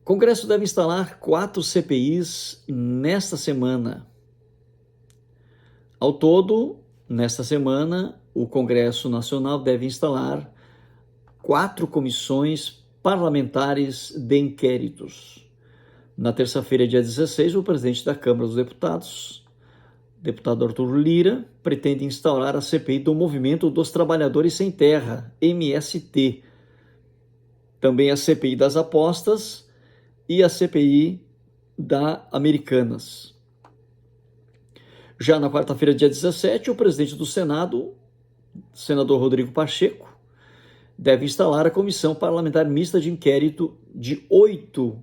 O Congresso deve instalar 4 CPIs nesta semana. Ao todo, nesta semana, o Congresso Nacional deve instalar 4 comissões parlamentares de inquéritos. Na terça-feira, dia 16, o presidente da Câmara dos Deputados, deputado Arthur Lira, pretende instaurar a CPI do Movimento dos Trabalhadores Sem Terra, MST, também a CPI das apostas e a CPI da Americanas. Já na quarta-feira, dia 17, o presidente do Senado, senador Rodrigo Pacheco, deve instalar a Comissão Parlamentar Mista de Inquérito de 8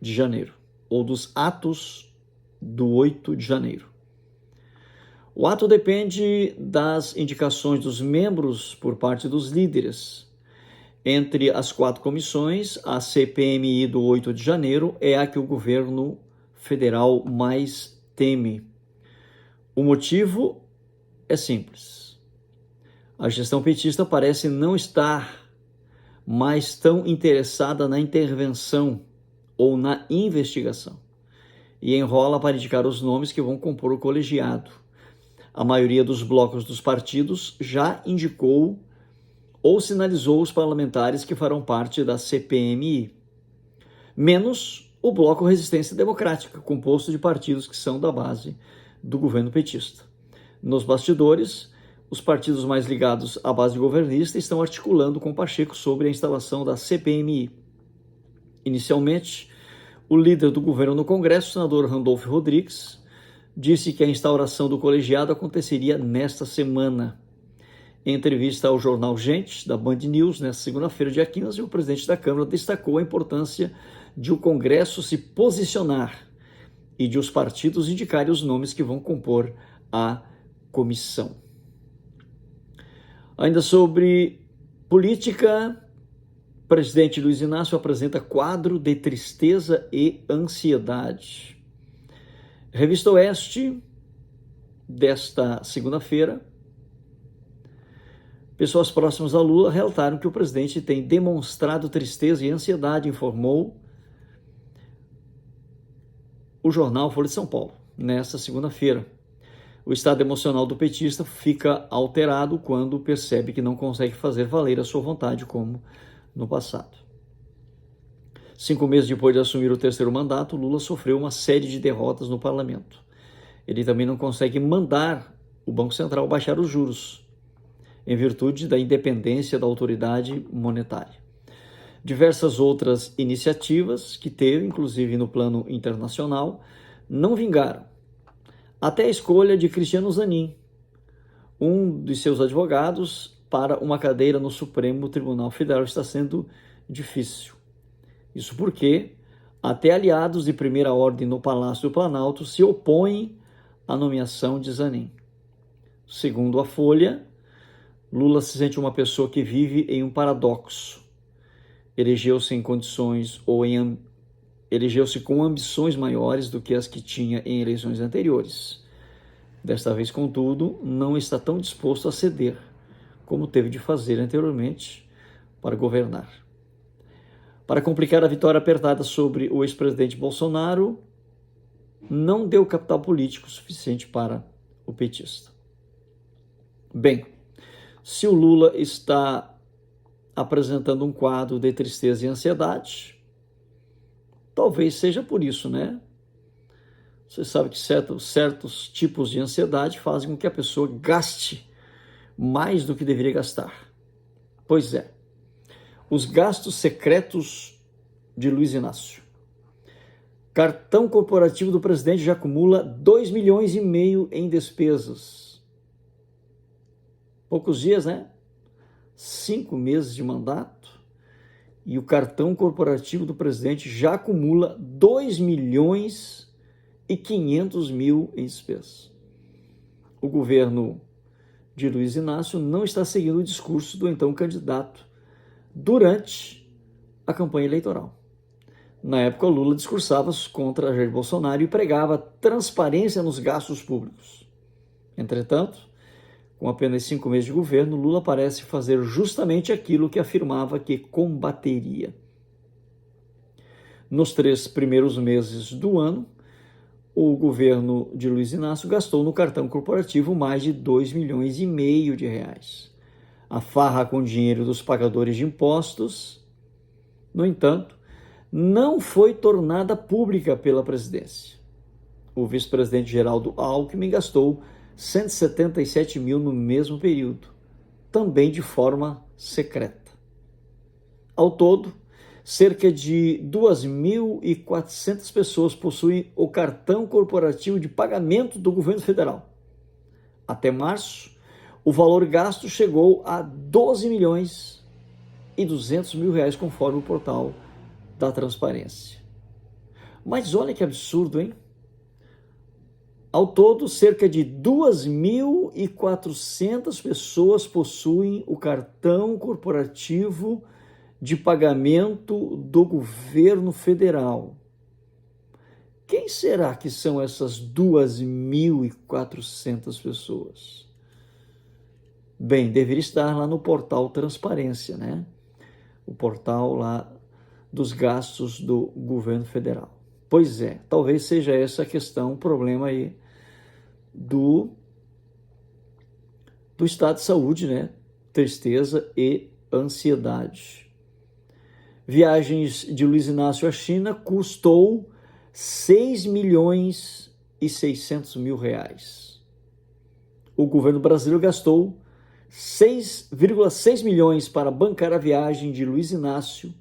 de janeiro, ou dos atos do 8 de janeiro. O ato depende das indicações dos membros por parte dos líderes. Entre as 4 comissões, a CPMI do 8 de janeiro é a que o governo federal mais teme. O motivo é simples. A gestão petista parece não estar mais tão interessada na intervenção ou na investigação e enrola para indicar os nomes que vão compor o colegiado. A maioria dos blocos dos partidos já indicou ou sinalizou os parlamentares que farão parte da CPMI, menos o Bloco Resistência Democrática, composto de partidos que são da base do governo petista. Nos bastidores, os partidos mais ligados à base governista estão articulando com Pacheco sobre a instalação da CPMI. Inicialmente, o líder do governo no Congresso, o senador Randolfo Rodrigues, disse que a instauração do colegiado aconteceria nesta semana. Em entrevista ao jornal Gente, da Band News, nesta segunda-feira, dia 15, o presidente da Câmara destacou a importância de o Congresso se posicionar e de os partidos indicarem os nomes que vão compor a comissão. Ainda sobre política, o presidente Luiz Inácio apresenta quadro de tristeza e ansiedade. Revista Oeste, desta segunda-feira, pessoas próximas a Lula relataram que o presidente tem demonstrado tristeza e ansiedade, informou o jornal Folha de São Paulo, nesta segunda-feira. O estado emocional do petista fica alterado quando percebe que não consegue fazer valer a sua vontade como no passado. 5 meses depois de assumir o terceiro mandato, Lula sofreu uma série de derrotas no parlamento. Ele também não consegue mandar o Banco Central baixar os juros, em virtude da independência da autoridade monetária. Diversas outras iniciativas que teve, inclusive no plano internacional, não vingaram. Até a escolha de Cristiano Zanin, um de seus advogados, para uma cadeira no Supremo Tribunal Federal, está sendo difícil. Isso porque até aliados de primeira ordem no Palácio do Planalto se opõem à nomeação de Zanin. Segundo a Folha, Lula se sente uma pessoa que vive em um paradoxo. Elegeu-se em condições elegeu-se com ambições maiores do que as que tinha em eleições anteriores. Desta vez, contudo, não está tão disposto a ceder, como teve de fazer anteriormente para governar. Para complicar a vitória apertada sobre o ex-presidente Bolsonaro, não deu capital político suficiente para o petista. Bem, se o Lula está apresentando um quadro de tristeza e ansiedade, talvez seja por isso, né? Você sabe que certos tipos de ansiedade fazem com que a pessoa gaste mais do que deveria gastar. Pois é, os gastos secretos de Luiz Inácio. Cartão corporativo do presidente já acumula 2,5 milhões em despesas. Poucos dias, né? 5 meses de mandato e o cartão corporativo do presidente já acumula 2,5 milhões em despesas. O governo de Luiz Inácio não está seguindo o discurso do então candidato durante a campanha eleitoral. Na época, Lula discursava contra Jair Bolsonaro e pregava transparência nos gastos públicos. Entretanto, com apenas 5 meses de governo, Lula parece fazer justamente aquilo que afirmava que combateria. Nos 3 primeiros meses do ano, o governo de Luiz Inácio gastou no cartão corporativo mais de 2,5 milhões de reais. A farra com o dinheiro dos pagadores de impostos, no entanto, não foi tornada pública pela presidência. O vice-presidente Geraldo Alckmin gastou 177 mil no mesmo período, também de forma secreta. Ao todo, cerca de 2.400 pessoas possuem o cartão corporativo de pagamento do governo federal. Até março, o valor gasto chegou a 12 milhões e 200 mil reais, conforme o portal da Transparência. Mas olha que absurdo, hein? Ao todo, cerca de 2.400 pessoas possuem o cartão corporativo de pagamento do governo federal. Quem será que são essas 2.400 pessoas? Bem, deveria estar lá no portal Transparência, né? O portal lá dos gastos do governo federal. Pois é, talvez seja essa a questão, o problema aí do estado de saúde, né? Tristeza e ansiedade. Viagens de Luiz Inácio à China custou 6 milhões e 600 mil reais. O governo brasileiro gastou 6,6 milhões para bancar a viagem de Luiz Inácio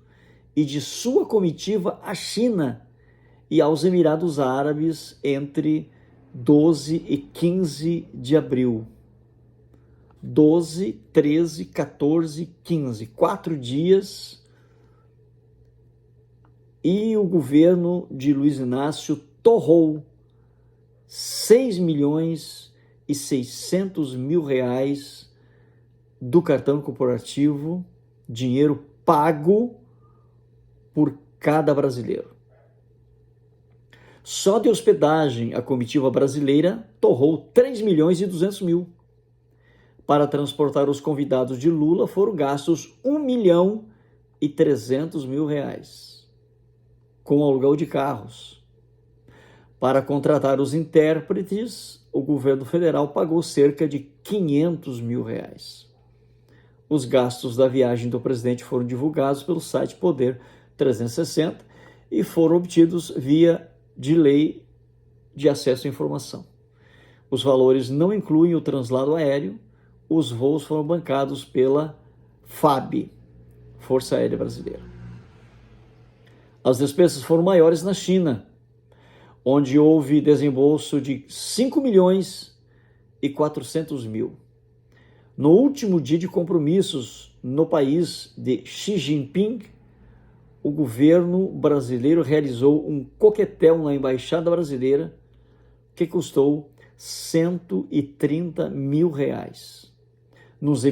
e de sua comitiva à China e aos Emirados Árabes entre 12 e 15 de abril. 12, 13, 14, 15, 4 dias. E o governo de Luiz Inácio torrou 6 milhões e 600 mil reais do cartão corporativo, dinheiro pago por cada brasileiro. Só de hospedagem, a comitiva brasileira torrou 3 milhões e 200 mil. Para transportar os convidados de Lula foram gastos 1 milhão e 300 mil reais, com aluguel de carros. Para contratar os intérpretes, o governo federal pagou cerca de 500 mil reais. Os gastos da viagem do presidente foram divulgados pelo site Poder 360 e foram obtidos via de lei de acesso à informação. Os valores não incluem o translado aéreo, os voos foram bancados pela FAB, Força Aérea Brasileira. As despesas foram maiores na China, onde houve desembolso de 5 milhões e 400 mil. No último dia de compromissos no país de Xi Jinping, o governo brasileiro realizou um coquetel na Embaixada Brasileira que custou 130 mil reais. Nos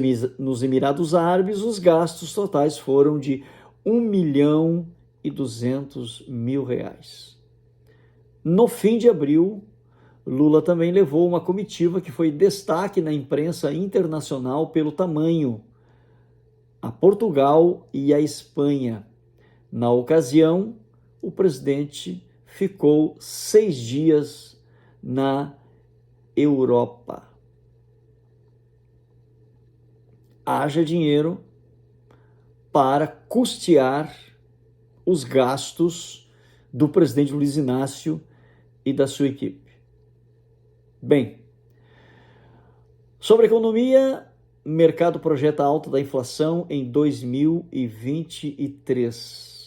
Emirados Árabes, os gastos totais foram de 1 milhão e 200 mil reais. No fim de abril, Lula também levou uma comitiva que foi destaque na imprensa internacional pelo tamanho, a Portugal e a Espanha. Na ocasião, o presidente ficou 6 dias na Europa. Haja dinheiro para custear os gastos do presidente Luiz Inácio e da sua equipe. Bem, sobre a economia, o mercado projeta alta da inflação em 2023.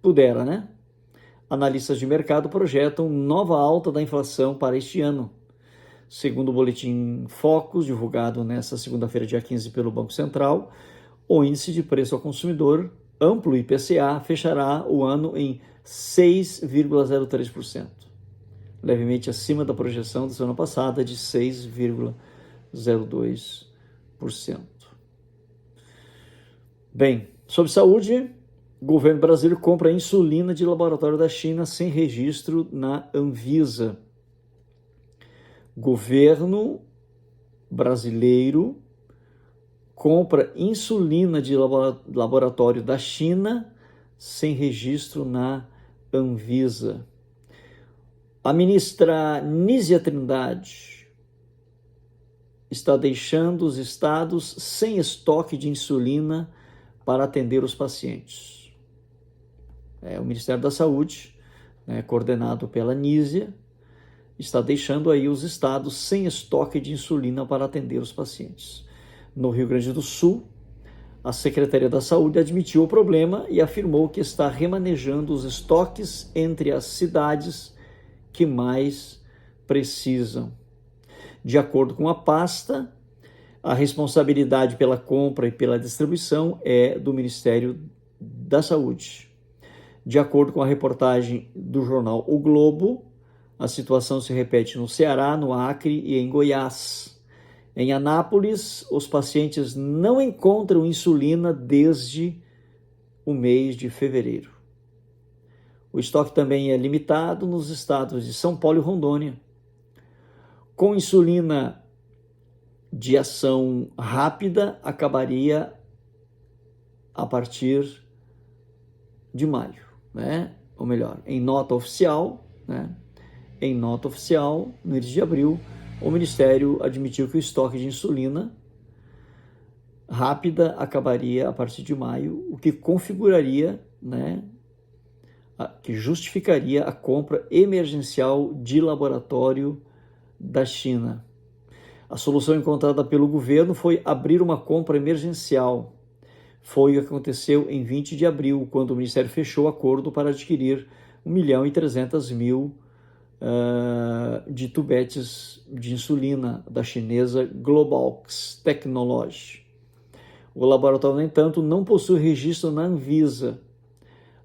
Pudera, né? Analistas de mercado projetam nova alta da inflação para este ano. Segundo o boletim Focus, divulgado nesta segunda-feira, dia 15, pelo Banco Central, o índice de preço ao consumidor, amplo IPCA, fechará o ano em 6,03%, levemente acima da projeção da semana passada de 6,02%. Bem, sobre saúde, o governo brasileiro compra insulina de laboratório da China sem registro na Anvisa. Governo brasileiro compra insulina de laboratório da China sem registro na Anvisa. A ministra Nízia Trindade está deixando os estados sem estoque de insulina para atender os pacientes. O Ministério da Saúde, coordenado pela Nízia, está deixando aí os estados sem estoque de insulina para atender os pacientes. No Rio Grande do Sul, a Secretaria da Saúde admitiu o problema e afirmou que está remanejando os estoques entre as cidades que mais precisam. De acordo com a pasta, a responsabilidade pela compra e pela distribuição é do Ministério da Saúde. De acordo com a reportagem do jornal O Globo, a situação se repete no Ceará, no Acre e em Goiás. Em Anápolis, os pacientes não encontram insulina desde o mês de fevereiro. O estoque também é limitado nos estados de São Paulo e Rondônia. Com insulina de ação rápida, acabaria a partir de maio, Ou melhor, em nota oficial, no mês de abril, o Ministério admitiu que o estoque de insulina rápida acabaria a partir de maio, o que configuraria, que justificaria a compra emergencial de laboratório da China. A solução encontrada pelo governo foi abrir uma compra emergencial. Foi o que aconteceu em 20 de abril, quando o Ministério fechou o acordo para adquirir 1.300.000 de tubetes de insulina da chinesa Globalx Technology. O laboratório, no entanto, não possui registro na Anvisa.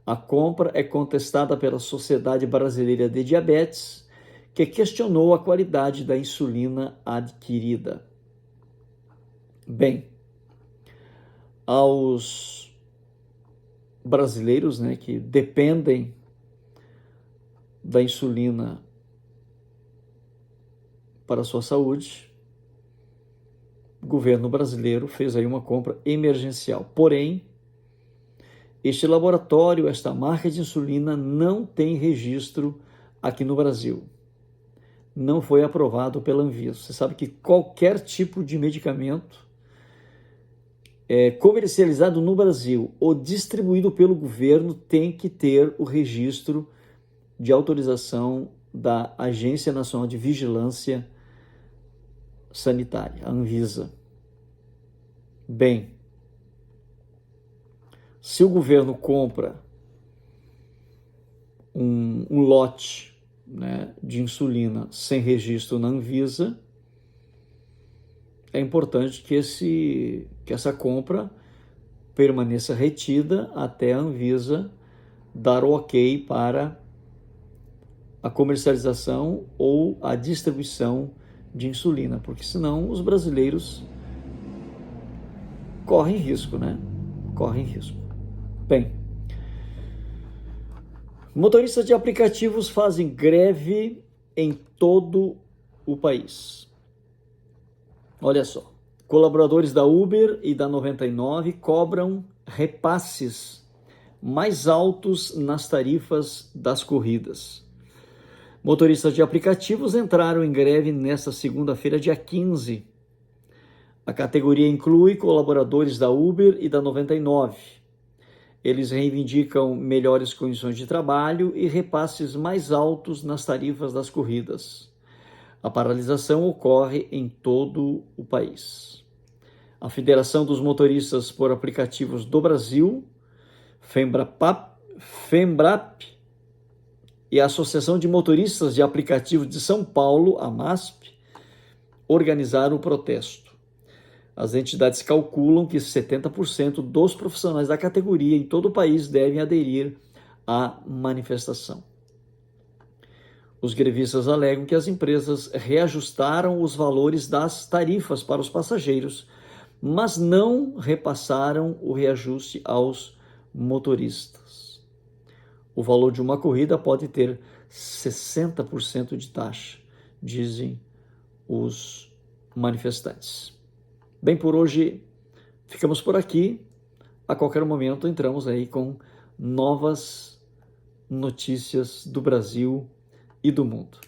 A compra é contestada pela Sociedade Brasileira de Diabetes, que questionou a qualidade da insulina adquirida. Bem, aos brasileiros, que dependem da insulina para a sua saúde, o governo brasileiro fez aí uma compra emergencial. Porém, este laboratório, esta marca de insulina não tem registro aqui no Brasil. Não foi aprovado pela Anvisa. Você sabe que qualquer tipo de medicamento comercializado no Brasil ou distribuído pelo governo tem que ter o registro de autorização da Agência Nacional de Vigilância Sanitária, a Anvisa. Bem, se o governo compra um lote de insulina sem registro na Anvisa, é importante que essa compra permaneça retida até a Anvisa dar o ok para a comercialização ou a distribuição de insulina, porque senão os brasileiros correm risco, Correm risco. Bem, motoristas de aplicativos fazem greve em todo o país. Olha só, colaboradores da Uber e da 99 cobram repasses mais altos nas tarifas das corridas. Motoristas de aplicativos entraram em greve nesta segunda-feira, dia 15. A categoria inclui colaboradores da Uber e da 99. Eles reivindicam melhores condições de trabalho e repasses mais altos nas tarifas das corridas. A paralisação ocorre em todo o país. A Federação dos Motoristas por Aplicativos do Brasil, FEMBRAP, e a Associação de Motoristas de Aplicativos de São Paulo, a MASP, organizaram o protesto. As entidades calculam que 70% dos profissionais da categoria em todo o país devem aderir à manifestação. Os grevistas alegam que as empresas reajustaram os valores das tarifas para os passageiros, mas não repassaram o reajuste aos motoristas. O valor de uma corrida pode ter 60% de taxa, dizem os manifestantes. Bem, por hoje ficamos por aqui. A qualquer momento entramos aí com novas notícias do Brasil e do mundo.